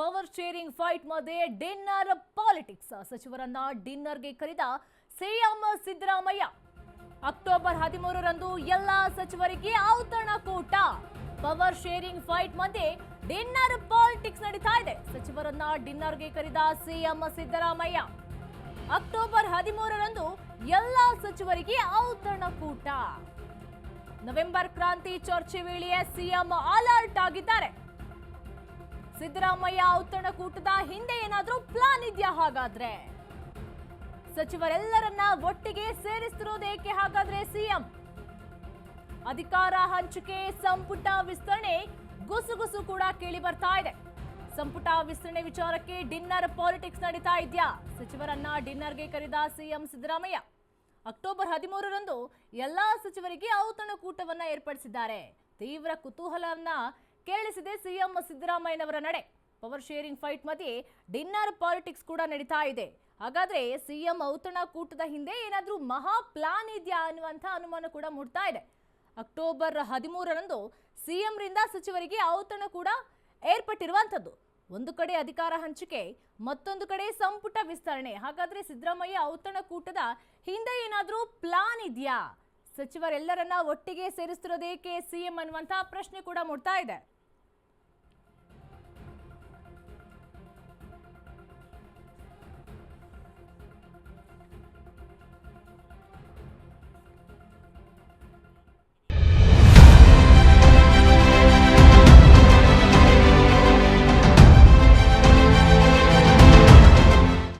Power sharing fight ಮಧ್ಯೆ dinner politics. ಸಚಿವರನ್ನ ಡಿನ್ನರ್ಗೆ ಕರೆದ ಸಿಎಂ ಸಿದ್ದರಾಮಯ್ಯ. ಅಕ್ಟೋಬರ್ 13ರಂದು ಎಲ್ಲ ಸಚಿವರಿಗೆ ಔತಣಕೂಟ. ಪವರ್ ಶೇರಿಂಗ್ ಫೈಟ್ ಮಧ್ಯೆ ಡಿನ್ನರ್ ಪಾಲಿಟಿಕ್ಸ್ ನಡೀತಾ ಇದೆ. ಸಚಿವರನ್ನ ಡಿನ್ನರ್ಗೆ ಕರೆದ ಸಿಎಂ ಸಿದ್ದರಾಮಯ್ಯ. ಅಕ್ಟೋಬರ್ 13ರಂದು ಎಲ್ಲ ಸಚಿವರಿಗೆ ಔತಣಕೂಟ. ನವೆಂಬರ್ ಕ್ರಾಂತಿ ಚರ್ಚೆ ವೇಳೆಯೇ ಸಿಎಂ ಅಲರ್ಟ್ ಆಗಿದ್ದಾರೆ. ಸಿದ್ದರಾಮಯ್ಯ ಔತಣಕೂಟದ ಹಿಂದೆ ಏನಾದ್ರೂ ಪ್ಲಾನ್ ಇದೆಯಾ? ಹಾಗಾದ್ರೆ ಸಚಿವರೆಲ್ಲರನ್ನ ಒಟ್ಟಿಗೆ ಸೇರಿಸ್ತಿರೋದೇಕೆ? ಹಾಗಾದ್ರೆ ಸಿಎಂ ಅಧಿಕಾರ ಹಂಚಿಕೆ, ಸಂಪುಟ ವಿಸ್ತರಣೆ ಗುಸುಗುಸು ಕೂಡ ಕೇಳಿ ಬರ್ತಾ ಇದೆ. ಸಂಪುಟ ವಿಸ್ತರಣೆ ವಿಚಾರಕ್ಕೆ ಡಿನ್ನರ್ ಪಾಲಿಟಿಕ್ಸ್ ನಡೀತಾ ಇದೆಯಾ? ಸಚಿವರನ್ನ ಡಿನ್ನರ್ಗೆ ಕರೆದ ಸಿಎಂ ಸಿದ್ದರಾಮಯ್ಯ. ಅಕ್ಟೋಬರ್ 13ರಂದು ಎಲ್ಲಾ ಸಚಿವರಿಗೆ ಔತಣಕೂಟವನ್ನ ಏರ್ಪಡಿಸಿದ್ದಾರೆ. ತೀವ್ರ ಕುತೂಹಲವನ್ನ ಕೆರಳಿಸಿದೆ ಸಿಎಂ ಸಿದ್ದರಾಮಯ್ಯನವರ ನಡೆ. ಪವರ್ ಶೇರಿಂಗ್ ಫೈಟ್ ಮಧ್ಯೆ ಡಿನ್ನರ್ ಪಾಲಿಟಿಕ್ಸ್ ಕೂಡ ನಡೀತಾ ಇದೆ. ಹಾಗಾದ್ರೆ ಸಿಎಂ ಔತಣಕೂಟದ ಹಿಂದೆ ಏನಾದ್ರೂ ಮಹಾ ಪ್ಲಾನ್ ಇದೆಯಾ ಅನ್ನುವಂಥ ಅನುಮಾನ ಕೂಡ ಮೂಡ್ತಾ ಇದೆ. ಅಕ್ಟೋಬರ್ 13ರಂದು ಸಿಎಂ ರಿಂದ ಸಚಿವರಿಗೆ ಔತಣಕೂಟ ಏರ್ಪಟ್ಟಿರುವಂಥದ್ದು. ಒಂದು ಕಡೆ ಅಧಿಕಾರ ಹಂಚಿಕೆ, ಮತ್ತೊಂದು ಕಡೆ ಸಂಪುಟ ವಿಸ್ತರಣೆ. ಹಾಗಾದ್ರೆ ಸಿದ್ದರಾಮಯ್ಯ ಔತಣಕೂಟದ ಹಿಂದೆ ಏನಾದ್ರೂ ಪ್ಲಾನ್ ಇದೆಯಾ? ಸಚಿವರೆಲ್ಲರನ್ನ ಒಟ್ಟಿಗೆ ಸೇರಿಸ್ತಿರೋದೇಕೆ ಸಿಎಂ ಅನ್ನುವಂಥ ಪ್ರಶ್ನೆ ಕೂಡ ಮೂಡ್ತಾ ಇದೆ.